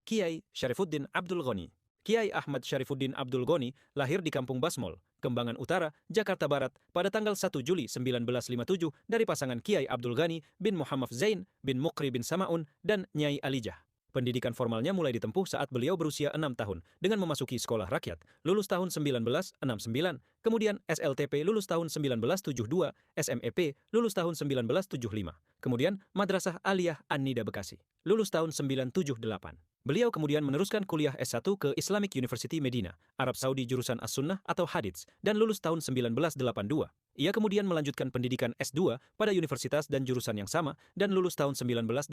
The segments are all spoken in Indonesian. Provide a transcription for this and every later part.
Kiai Syarifuddin Abdul Ghani. Kiai Ahmad Syarifuddin Abdul Ghani lahir di Kampung Basmol, Kembangan Utara, Jakarta Barat pada tanggal 1 Juli 1957 dari pasangan Kiai Abdul Ghani bin Muhammad Zain bin Mukri bin Samaun dan Nyai Alijah. Pendidikan formalnya mulai ditempuh saat beliau berusia 6 tahun dengan memasuki sekolah rakyat, lulus tahun 1969, kemudian SLTP lulus tahun 1972, SMEP lulus tahun 1975, kemudian Madrasah Aliyah An-Nida Bekasi, lulus tahun 1978. Beliau kemudian meneruskan kuliah S1 ke Islamic University Medina, Arab Saudi jurusan As-Sunnah atau Hadits, dan lulus tahun 1982. Ia kemudian melanjutkan pendidikan S2 pada universitas dan jurusan yang sama dan lulus tahun 1985.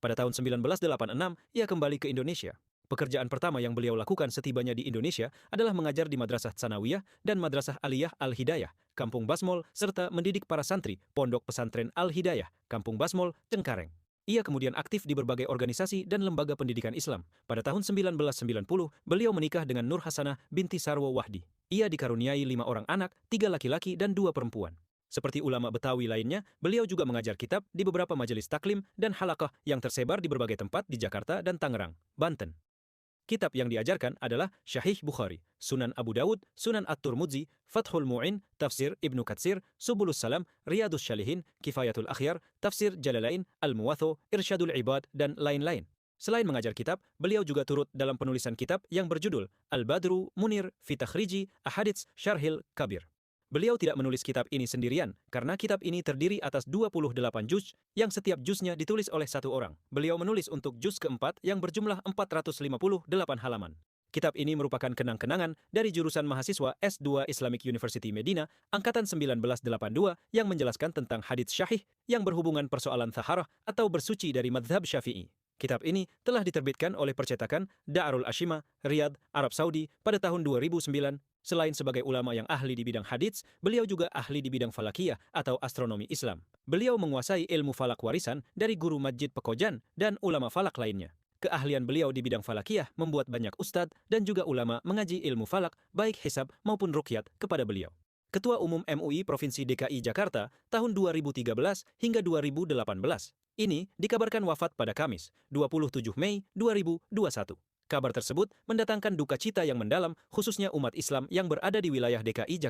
Pada tahun 1986, ia kembali ke Indonesia. Pekerjaan pertama yang beliau lakukan setibanya di Indonesia adalah mengajar di Madrasah Tsanawiyah dan Madrasah Aliyah Al-Hidayah, Kampung Basmol, serta mendidik para santri Pondok Pesantren Al-Hidayah, Kampung Basmol, Cengkareng. Ia kemudian aktif di berbagai organisasi dan lembaga pendidikan Islam. Pada tahun 1990, beliau menikah dengan Nur Hasanah binti Sarwo Wahdi. Ia dikaruniai 5 orang anak, 3 laki-laki dan 2 perempuan. Seperti ulama Betawi lainnya, beliau juga mengajar kitab di beberapa majelis taklim dan halaqah yang tersebar di berbagai tempat di Jakarta dan Tangerang, Banten. Kitab yang diajarkan adalah Syahih Bukhari, Sunan Abu Dawud, Sunan At-Tirmidzi, Fathul Mu'in, Tafsir Ibnu Katsir, Subulus Salam, Riyadus Shalihin, Kifayatul Akhyar, Tafsir Jalalain, Al-Muwatho, Irsyadul Ibad, dan lain-lain. Selain mengajar kitab, beliau juga turut dalam penulisan kitab yang berjudul Al-Badru Munir fi Takhriji Ahadits Syarhil Kabir. Beliau tidak menulis kitab ini sendirian, karena kitab ini terdiri atas 28 juz, yang setiap juznya ditulis oleh satu orang. Beliau menulis untuk juz keempat yang berjumlah 458 halaman. Kitab ini merupakan kenang-kenangan dari jurusan mahasiswa S2 Islamic University Medina, Angkatan 1982, yang menjelaskan tentang hadits syahih yang berhubungan persoalan thaharah atau bersuci dari madhab Syafi'i. Kitab ini telah diterbitkan oleh percetakan Darul Ashima, Riyadh, Arab Saudi pada tahun 2009. Selain sebagai ulama yang ahli di bidang hadits, beliau juga ahli di bidang falakiyah atau astronomi Islam. Beliau menguasai ilmu falak warisan dari guru Masjid Pekojan dan ulama falak lainnya. Keahlian beliau di bidang falakiyah membuat banyak ustadz dan juga ulama mengaji ilmu falak, baik hisab maupun ruqyat kepada beliau. Ketua Umum MUI Provinsi DKI Jakarta tahun 2013 hingga 2018. Ini dikabarkan wafat pada Kamis, 27 Mei 2021. Kabar tersebut mendatangkan duka cita yang mendalam, khususnya umat Islam yang berada di wilayah DKI Jakarta.